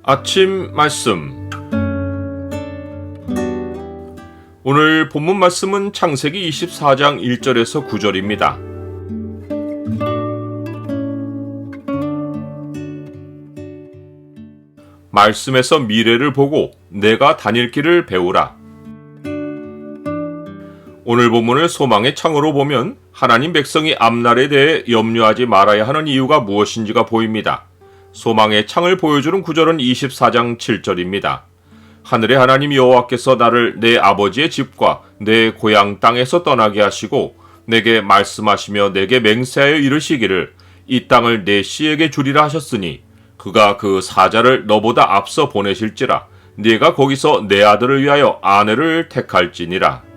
아침 말씀. 오늘 본문 말씀은 창세기 24장 1절에서 9절입니다. 말씀에서 미래를 보고 내가 다닐 길을 배우라. 오늘 본문을 소망의 창으로 보면 하나님 백성이 앞날에 대해 염려하지 말아야 하는 이유가 무엇인지가 보입니다. 소망의 창을 보여주는 구절은 24장 7절입니다. 하늘의 하나님 여호와께서 나를 내 아버지의 집과 내 고향 땅에서 떠나게 하시고 내게 말씀하시며 내게 맹세하여 이르시기를 이 땅을 내 씨에게 주리라 하셨으니 그가 그 사자를 너보다 앞서 보내실지라 네가 거기서 내 아들을 위하여 아내를 택할지니라.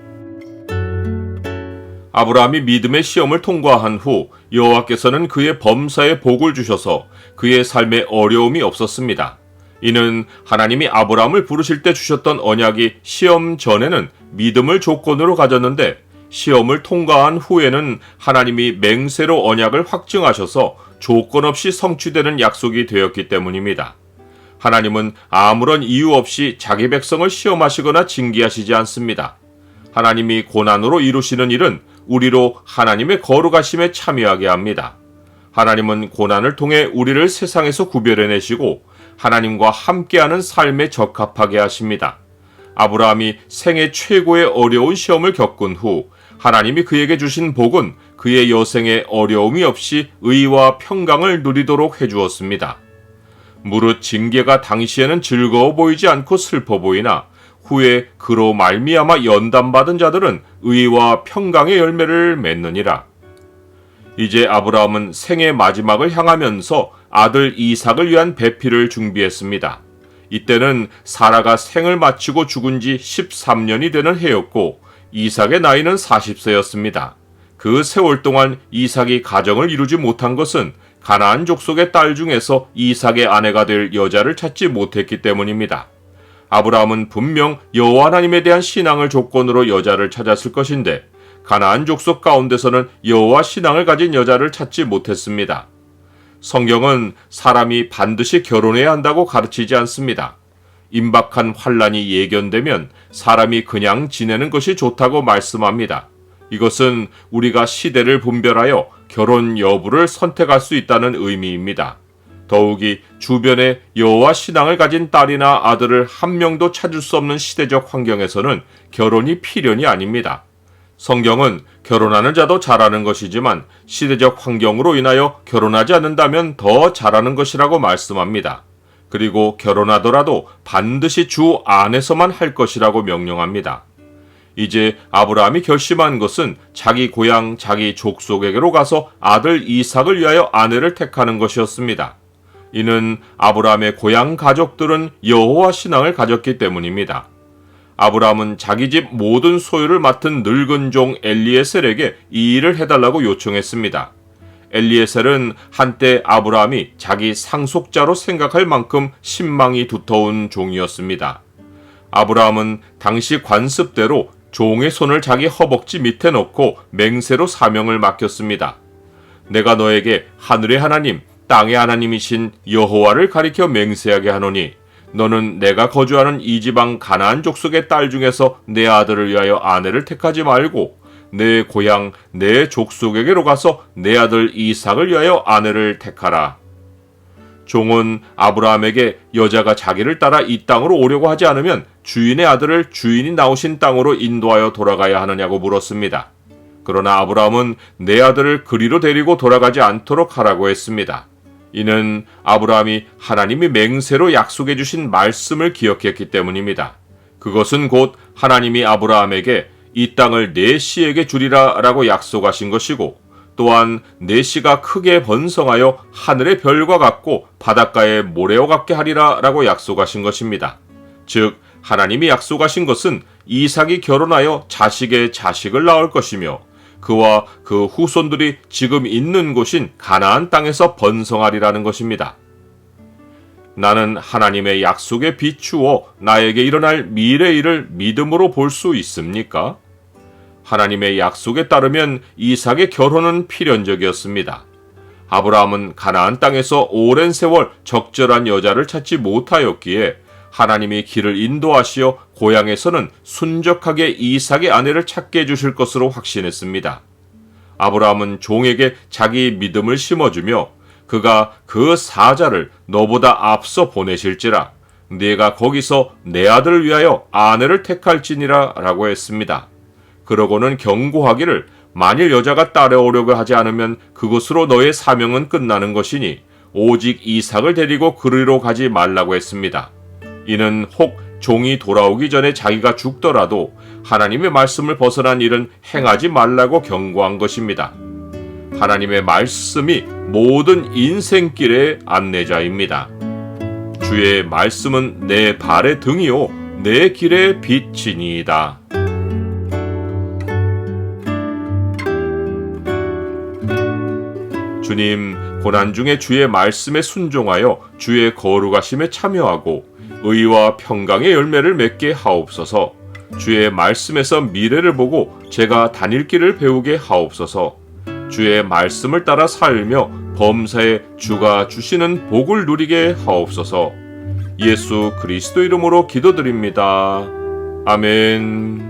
아브라함이 믿음의 시험을 통과한 후 여호와께서는 그의 범사에 복을 주셔서 그의 삶에 어려움이 없었습니다. 이는 하나님이 아브라함을 부르실 때 주셨던 언약이 시험 전에는 믿음을 조건으로 가졌는데 시험을 통과한 후에는 하나님이 맹세로 언약을 확증하셔서 조건 없이 성취되는 약속이 되었기 때문입니다. 하나님은 아무런 이유 없이 자기 백성을 시험하시거나 징계하시지 않습니다. 하나님이 고난으로 이루시는 일은 우리로 하나님의 거룩하심에 참여하게 합니다. 하나님은 고난을 통해 우리를 세상에서 구별해내시고 하나님과 함께하는 삶에 적합하게 하십니다. 아브라함이 생애 최고의 어려운 시험을 겪은 후 하나님이 그에게 주신 복은 그의 여생에 어려움이 없이 의와 평강을 누리도록 해주었습니다. 무릇 징계가 당시에는 즐거워 보이지 않고 슬퍼 보이나 후에 그로 말미암아 연단받은 자들은 의와 평강의 열매를 맺느니라. 이제 아브라함은 생의 마지막을 향하면서 아들 이삭을 위한 배필을 준비했습니다. 이때는 사라가 생을 마치고 죽은 지 13년이 되는 해였고 이삭의 나이는 40세였습니다. 그 세월 동안 이삭이 가정을 이루지 못한 것은 가나안 족속의 딸 중에서 이삭의 아내가 될 여자를 찾지 못했기 때문입니다. 아브라함은 분명 여호와 하나님에 대한 신앙을 조건으로 여자를 찾았을 것인데 가나안 족속 가운데서는 여호와 신앙을 가진 여자를 찾지 못했습니다. 성경은 사람이 반드시 결혼해야 한다고 가르치지 않습니다. 임박한 환란이 예견되면 사람이 그냥 지내는 것이 좋다고 말씀합니다. 이것은 우리가 시대를 분별하여 결혼 여부를 선택할 수 있다는 의미입니다. 더욱이 주변에 여호와 신앙을 가진 딸이나 아들을 한 명도 찾을 수 없는 시대적 환경에서는 결혼이 필연이 아닙니다. 성경은 결혼하는 자도 잘하는 것이지만 시대적 환경으로 인하여 결혼하지 않는다면 더 잘하는 것이라고 말씀합니다. 그리고 결혼하더라도 반드시 주 안에서만 할 것이라고 명령합니다. 이제 아브라함이 결심한 것은 자기 고향, 자기 족속에게로 가서 아들 이삭을 위하여 아내를 택하는 것이었습니다. 이는 아브라함의 고향 가족들은 여호와 신앙을 가졌기 때문입니다. 아브라함은 자기 집 모든 소유를 맡은 늙은 종 엘리에셀에게 이 일을 해달라고 요청했습니다. 엘리에셀은 한때 아브라함이 자기 상속자로 생각할 만큼 신망이 두터운 종이었습니다. 아브라함은 당시 관습대로 종의 손을 자기 허벅지 밑에 넣고 맹세로 사명을 맡겼습니다. 내가 너에게 하늘의 하나님, 땅의 하나님이신 여호와를 가리켜 맹세하게 하노니 너는 내가 거주하는 이 지방 가나안 족속의 딸 중에서 내 아들을 위하여 아내를 택하지 말고 내 고향 내 족속에게로 가서 내 아들 이삭을 위하여 아내를 택하라. 종은 아브라함에게 여자가 자기를 따라 이 땅으로 오려고 하지 않으면 주인의 아들을 주인이 나오신 땅으로 인도하여 돌아가야 하느냐고 물었습니다. 그러나 아브라함은 내 아들을 그리로 데리고 돌아가지 않도록 하라고 했습니다. 이는 아브라함이 하나님이 맹세로 약속해 주신 말씀을 기억했기 때문입니다. 그것은 곧 하나님이 아브라함에게 이 땅을 내 씨에게 주리라 라고 약속하신 것이고 또한 내 씨가 크게 번성하여 하늘의 별과 같고 바닷가의 모래와 같게 하리라 라고 약속하신 것입니다. 즉 하나님이 약속하신 것은 이삭이 결혼하여 자식의 자식을 낳을 것이며 그와 그 후손들이 지금 있는 곳인 가나안 땅에서 번성하리라는 것입니다. 나는 하나님의 약속에 비추어 나에게 일어날 미래 일을 믿음으로 볼 수 있습니까? 하나님의 약속에 따르면 이삭의 결혼은 필연적이었습니다. 아브라함은 가나안 땅에서 오랜 세월 적절한 여자를 찾지 못하였기에 하나님이 길을 인도하시어 고향에서는 순적하게 이삭의 아내를 찾게 해주실 것으로 확신했습니다. 아브라함은 종에게 자기 믿음을 심어주며 그가 그 사자를 너보다 앞서 보내실지라 네가 거기서 내 아들을 위하여 아내를 택할지니라 라고 했습니다. 그러고는 경고하기를 만일 여자가 따라오려고 하지 않으면 그곳으로 너의 사명은 끝나는 것이니 오직 이삭을 데리고 그리로 가지 말라고 했습니다. 이는 혹 종이 돌아오기 전에 자기가 죽더라도 하나님의 말씀을 벗어난 일은 행하지 말라고 경고한 것입니다. 하나님의 말씀이 모든 인생길의 안내자입니다. 주의 말씀은 내 발의 등이요 내 길의 빛이니이다. 주님, 고난 중에 주의 말씀에 순종하여 주의 거룩하심에 참여하고 의와 평강의 열매를 맺게 하옵소서. 주의 말씀에서 미래를 보고 제가 다닐 길을 배우게 하옵소서. 주의 말씀을 따라 살며 범사에 주가 주시는 복을 누리게 하옵소서. 예수 그리스도 이름으로 기도드립니다. 아멘.